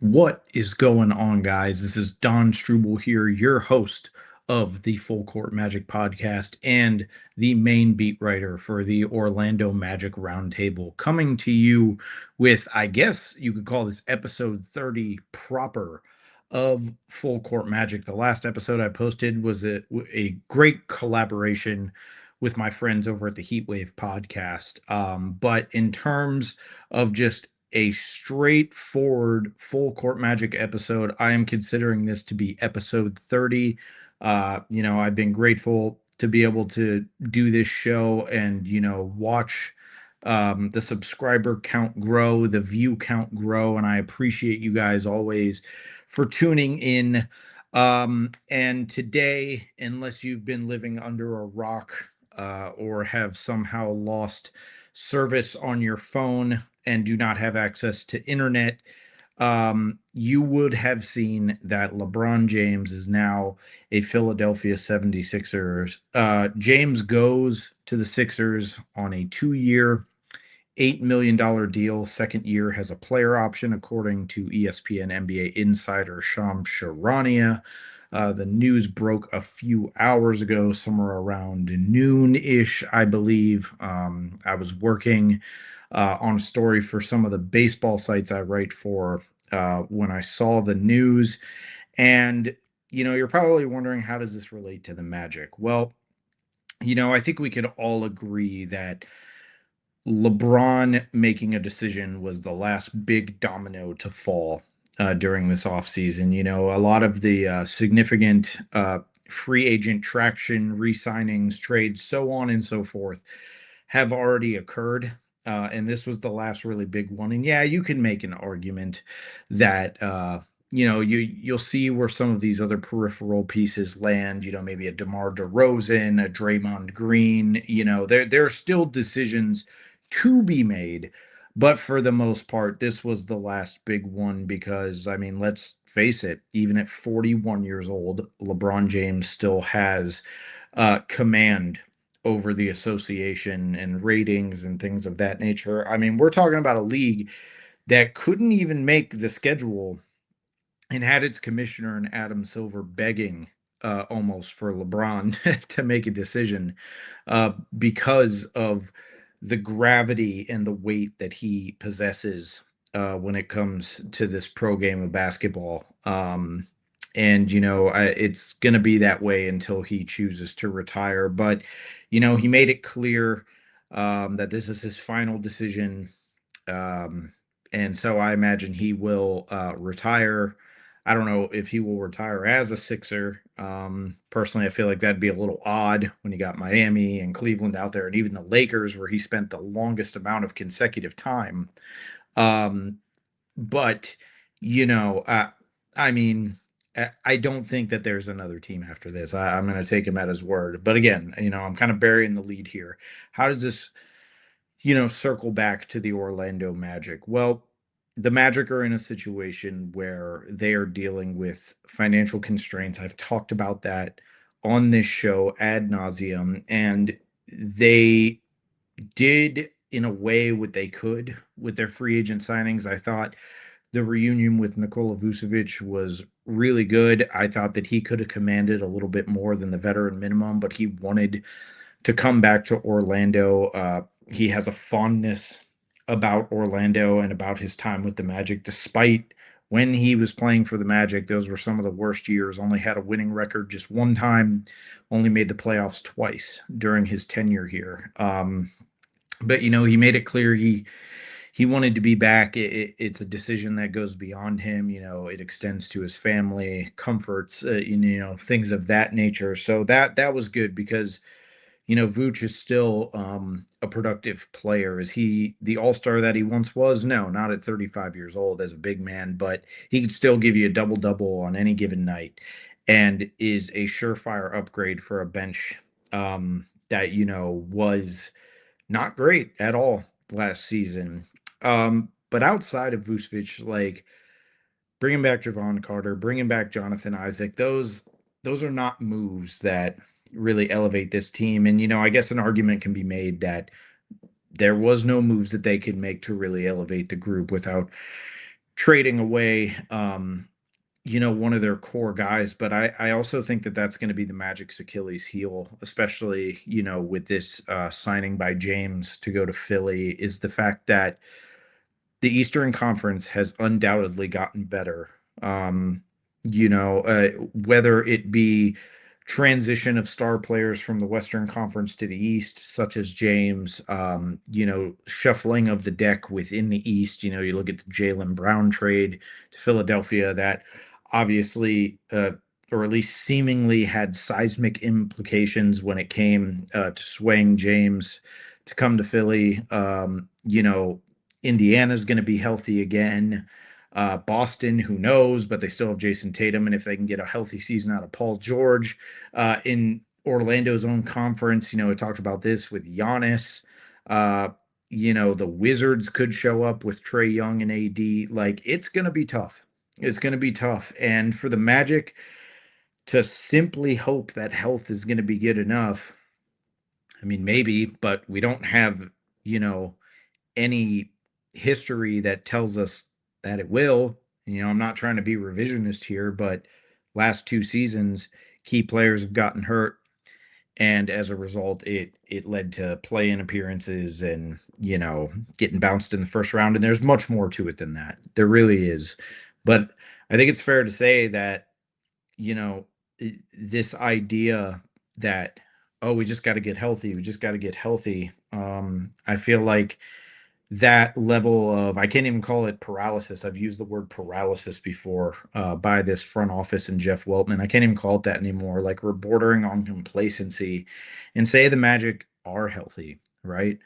What is going on, guys? This is Don Strouble here, your host of the Full Court Magic podcast and the main beat writer for the Orlando Magic Roundtable, coming to you with, I guess you could call this episode 30 proper of Full Court Magic. The last episode I posted was a great collaboration with my friends over at the Heatwave podcast. But in terms of just a straightforward full court magic episode, I am considering this to be episode 30. I've been grateful to be able to do this show and, watch the subscriber count grow, the view count grow. And I appreciate you guys always for tuning in. And today, unless you've been living under a rock or have somehow lost service on your phone and do not have access to internet, you would have seen that LeBron James is now a Philadelphia 76ers. James goes to the Sixers on a 2-year, $8 million deal. Second year has a player option, according to ESPN NBA insider Shams Charania. The news broke a few hours ago, somewhere around noon-ish, I believe. I was working on a story for some of the baseball sites I write for when I saw the news. And, you're probably wondering, how does this relate to the Magic? Well, I think we could all agree that LeBron making a decision was the last big domino to fall during this offseason. A lot of the significant free agent traction, re-signings, trades, so on and so forth, have already occurred. And this was the last really big one. And yeah, you can make an argument that you'll see where some of these other peripheral pieces land. Maybe a DeMar DeRozan, a Draymond Green. There are still decisions to be made, but for the most part, this was the last big one because, I mean, let's face it, even at 41 years old, LeBron James still has command over the association and ratings and things of that nature. I mean, we're talking about a league that couldn't even make the schedule and had its commissioner and Adam Silver begging almost for LeBron to make a decision because of the gravity and the weight that he possesses when it comes to this pro game of basketball. It's going to be that way until he chooses to retire. But, he made it clear that this is his final decision. And so I imagine he will retire. I don't know if he will retire as a Sixer. Personally, I feel like that'd be a little odd when you got Miami and Cleveland out there, and even the Lakers, where he spent the longest amount of consecutive time. But you know, I mean, I don't think that there's another team after this. I'm going to take him at his word. But again, I'm kind of burying the lead here. How does this, circle back to the Orlando Magic? Well, the Magic are in a situation where they are dealing with financial constraints. I've talked about that on this show ad nauseum, and they did in a way what they could with their free agent signings. I thought the reunion with Nikola Vucevic was really good. I thought that he could have commanded a little bit more than the veteran minimum, but he wanted to come back to Orlando. He has a fondness about Orlando and about his time with the Magic, despite when he was playing for the Magic, those were some of the worst years. Only had a winning record just one time, only made the playoffs twice during his tenure here. But he made it clear he wanted to be back. It's a decision that goes beyond him. It extends to his family, comforts, things of that nature. So that was good because Vooch is still a productive player. Is he the all-star that he once was? No, not at 35 years old as a big man, but he could still give you a double-double on any given night and is a surefire upgrade for a bench that, was not great at all last season. But outside of Vucevic, like bringing back Javon Carter, bringing back Jonathan Isaac, those are not moves that really elevate this team. And I guess an argument can be made that there was no moves that they could make to really elevate the group without trading away, one of their core guys. But I also think that that's going to be the Magic's Achilles heel, especially, with this signing by James to go to Philly, is the fact that the Eastern Conference has undoubtedly gotten better. Whether it be transition of star players from the Western Conference to the East, such as James, shuffling of the deck within the East. You look at the Jaylen Brown trade to Philadelphia, that obviously, or at least seemingly, had seismic implications when it came to swaying James to come to Philly. Indiana's going to be healthy again. Boston, who knows, but they still have Jason Tatum. And if they can get a healthy season out of Paul George in Orlando's own conference, I talked about this with Giannis. Uh, the Wizards could show up with Trae Young and AD. Like, it's going to be tough. It's going to be tough. And for the Magic to simply hope that health is going to be good enough, I mean, maybe, but we don't have, you know, any history that tells us that it will. I'm not trying to be revisionist here, but last two seasons, key players have gotten hurt, and as a result, it led to play-in appearances and getting bounced in the first round. And there's much more to it than that. There really is. But I think it's fair to say that you know this idea that, oh, we just got to get healthy, we just got to get healthy. I feel like that level of, I can't even call it paralysis. I've used the word paralysis before by this front office and Jeff Weltman. I can't even call it that anymore. Like, we're bordering on complacency. And say the Magic are healthy, right?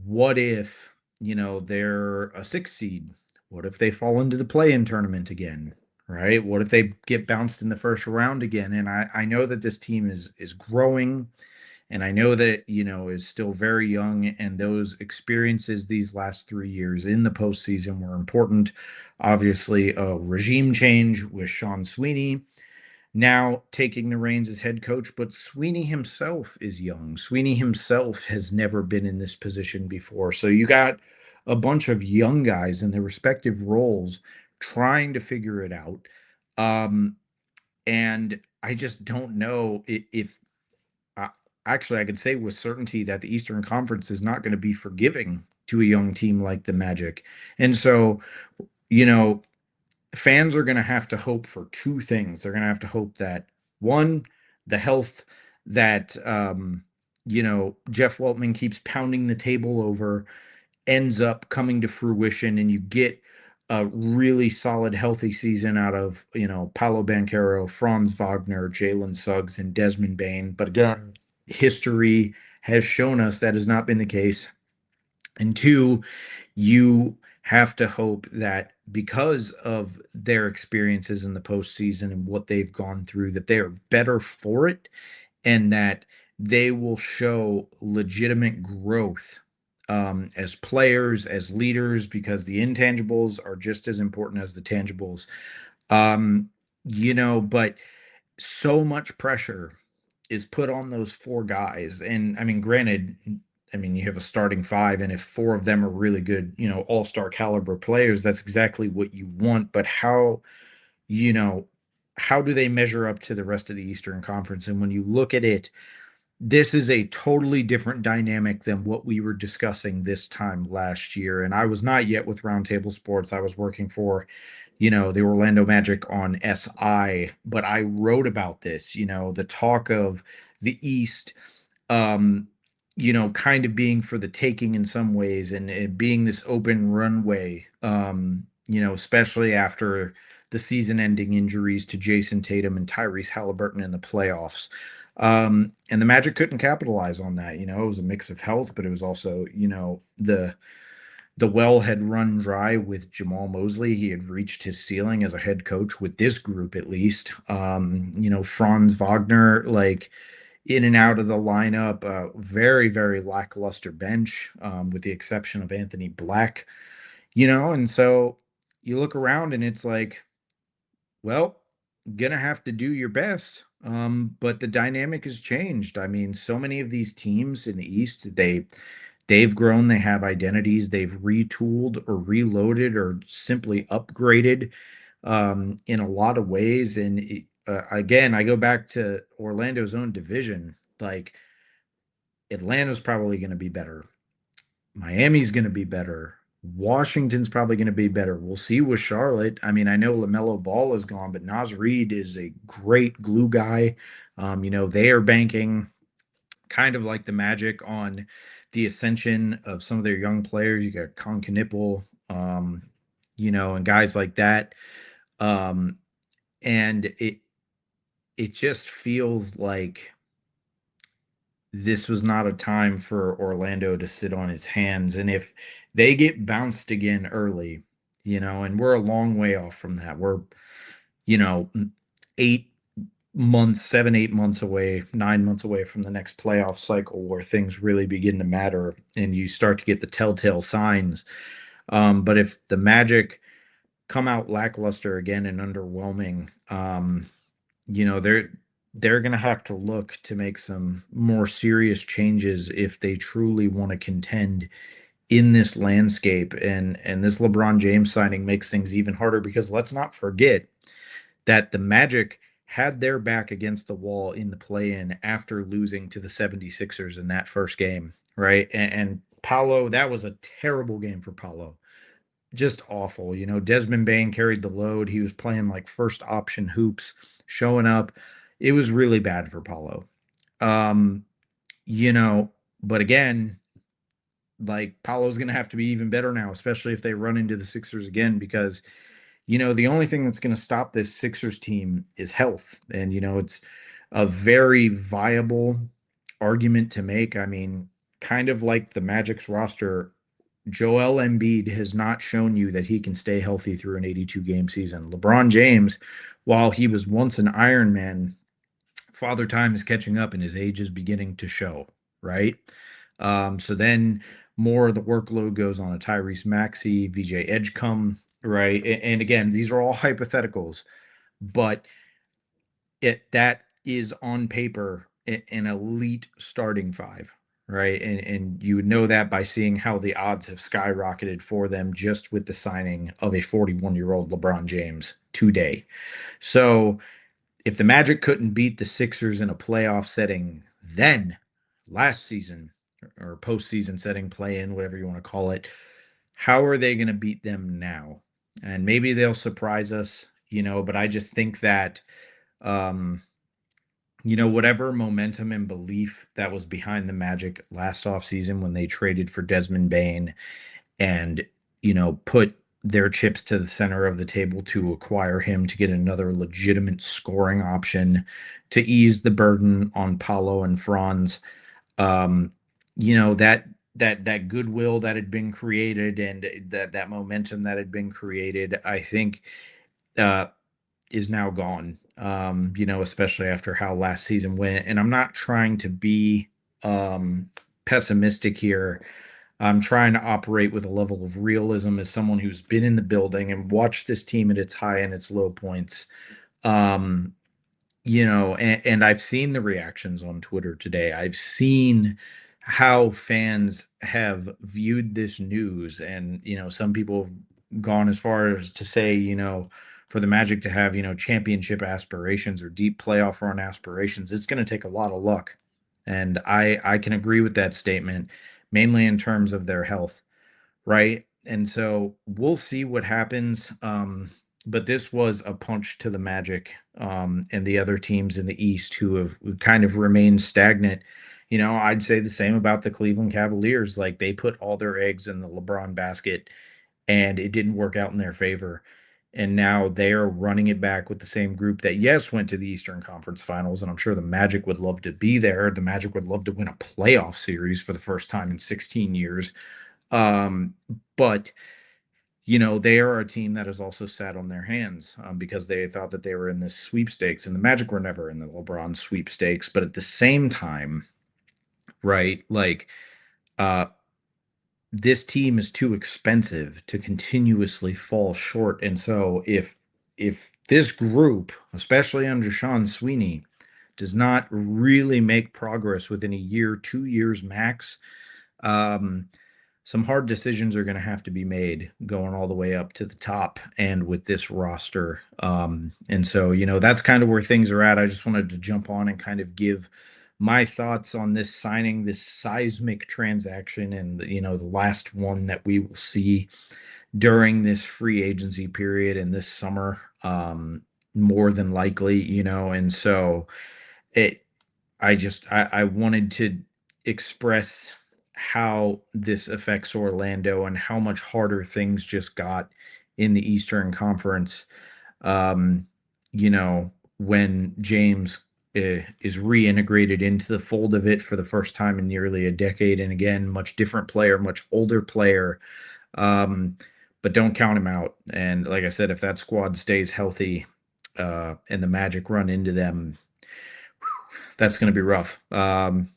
What if, they're a 6 seed? What if they fall into the play-in tournament again? Right? What if they get bounced in the first round again? And I know that this team is growing, and I know that, is still very young, and those experiences these last 3 years in the postseason were important. Obviously, a regime change with Sean Sweeney now taking the reins as head coach, but Sweeney himself is young. Sweeney himself has never been in this position before. So you got a bunch of young guys in their respective roles trying to figure it out. Um, and I just don't know if uh, actually, I could say with certainty that the Eastern Conference is not going to be forgiving to a young team like the Magic. And so, you know, fans are going to have to hope for two things. They're going to have to hope that, one, the health that Jeff Weltman keeps pounding the table over ends up coming to fruition, and you get a really solid, healthy season out of, Paolo Banchero, Franz Wagner, Jalen Suggs, and Desmond Bain. But again, history has shown us that has not been the case. And two, you have to hope that because of their experiences in the postseason and what they've gone through, that they are better for it, and that they will show legitimate growth as players, as leaders, because the intangibles are just as important as the tangibles. But so much pressure is put on those four guys. And I mean, granted, you have a starting five, and if four of them are really good, all-star caliber players, that's exactly what you want. But you know, how do they measure up to the rest of the Eastern Conference? And when you look at it, this is a totally different dynamic than what we were discussing this time last year. And I was not yet with Roundtable Sports. I was working for, the Orlando Magic on SI, but I wrote about this, the talk of the East, um, kind of being for the taking in some ways, and it being this open runway, especially after the season ending injuries to Jason Tatum and Tyrese Halliburton in the playoffs. And the Magic couldn't capitalize on that. It was a mix of health, but it was also, the well had run dry with Jamal Mosley. He had reached his ceiling as a head coach with this group, at least. Franz Wagner, like, in and out of the lineup, very, very lackluster bench, with the exception of Anthony Black, and so you look around and it's like, well, gonna have to do your best. But the dynamic has changed. I mean, so many of these teams in the East, they've grown, they have identities, they've retooled or reloaded or simply upgraded in a lot of ways. And again, I go back to Orlando's own division. Like Atlanta's probably going to be better. Miami's going to be better. Washington's probably going to be better. We'll see with Charlotte. I mean, I know LaMelo Ball is gone, but Naz Reid is a great glue guy. They are banking kind of like the Magic on the ascension of some of their young players. You got Con Knipple, and guys like that. Um, and it just feels like this was not a time for Orlando to sit on its hands. And if they get bounced again early, and we're a long way off from that. We're, 8 months, 7, 8 months away, 9 months away from the next playoff cycle where things really begin to matter and you start to get the telltale signs. But if the Magic come out lackluster again and underwhelming, they're going to have to look to make some more serious changes if they truly want to contend in this landscape. And this LeBron James signing makes things even harder because let's not forget that the Magic had their back against the wall in the play-in after losing to the 76ers in that first game, right? And Paolo, that was a terrible game for Paolo. Just awful. Desmond Bain carried the load. He was playing like first option hoops, showing up. It was really bad for Paulo. Um, you know, but again, like Paulo's going to have to be even better now, especially if they run into the Sixers again, because, the only thing that's going to stop this Sixers team is health. And, it's a very viable argument to make. I mean, kind of like the Magic's roster, Joel Embiid has not shown you that he can stay healthy through an 82 game season. LeBron James, while he was once an Iron Man, Father Time is catching up and his age is beginning to show, right? So then more of the workload goes on a Tyrese Maxey, VJ Edgecombe, right? And again, these are all hypotheticals, but that is on paper an elite starting five, right? And you would know that by seeing how the odds have skyrocketed for them just with the signing of a 41-year-old LeBron James today. So if the Magic couldn't beat the Sixers in a playoff setting then last season or postseason setting, play in, whatever you want to call it, how are they going to beat them now? And maybe they'll surprise us, but I just think that um, whatever momentum and belief that was behind the Magic last offseason when they traded for Desmond Bain and, put their chips to the center of the table to acquire him to get another legitimate scoring option to ease the burden on Paulo and Franz. Um, that goodwill that had been created and that momentum that had been created, I think, uh, is now gone. Especially after how last season went. And I'm not trying to be pessimistic here. I'm trying to operate with a level of realism as someone who's been in the building and watched this team at its high and its low points. Um, and I've seen the reactions on Twitter today. I've seen how fans have viewed this news. And, some people have gone as far as to say, for the Magic to have, championship aspirations or deep playoff run aspirations, it's going to take a lot of luck. And I can agree with that statement, mainly in terms of their health, right? And so we'll see what happens. But this was a punch to the Magic and the other teams in the East who have kind of remained stagnant. I'd say the same about the Cleveland Cavaliers. Like they put all their eggs in the LeBron basket and it didn't work out in their favor. And now they are running it back with the same group that, yes, went to the Eastern Conference Finals. And I'm sure the Magic would love to be there. The Magic would love to win a playoff series for the first time in 16 years. But they are a team that has also sat on their hands because they thought that they were in this sweepstakes, and the Magic were never in the LeBron sweepstakes. But at the same time, right, like uh, this team is too expensive to continuously fall short, and so if this group, especially under Sean Sweeney, does not really make progress within a year, 2 years max, Um, some hard decisions are going to have to be made going all the way up to the top and with this roster. And so, that's kind of where things are at. I just wanted to jump on and kind of give my thoughts on this signing, this seismic transaction, and, the last one that we will see during this free agency period and this summer, more than likely, and so it, I wanted to express how this affects Orlando and how much harder things just got in the Eastern Conference. Um, when James is reintegrated into the fold of it for the first time in nearly a decade, and again, much different player, much older player. Um, but don't count him out. And like I said, if that squad stays healthy, and the Magic run into them, that's going to be rough. Unless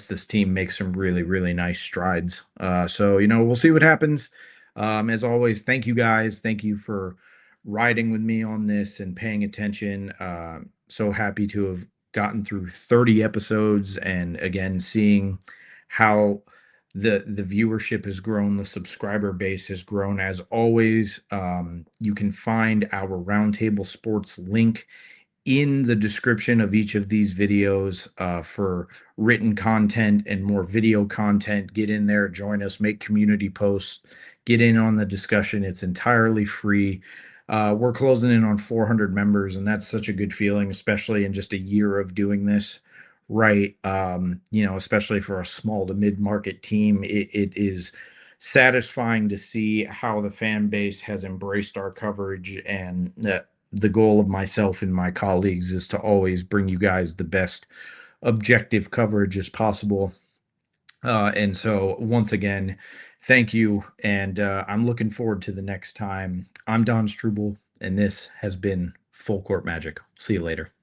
this team makes some really, really nice strides. So, we'll see what happens. As always, thank you guys. Thank you for riding with me on this and paying attention. So happy to have gotten through 30 episodes, and again, seeing how the viewership has grown, the subscriber base has grown. As always, you can find our Roundtable Sports link in the description of each of these videos, for written content and more video content. Get in there, join us, make community posts, get in on the discussion. It's entirely free. We're closing in on 400 members, and that's such a good feeling, especially in just a year of doing this. Right. Especially for a small to mid-market team, it is satisfying to see how the fan base has embraced our coverage, and that the goal of myself and my colleagues is to always bring you guys the best objective coverage as possible. And so, once again, thank you. And I'm looking forward to the next time. I'm Don Struble, and this has been Full Court Magic. See you later.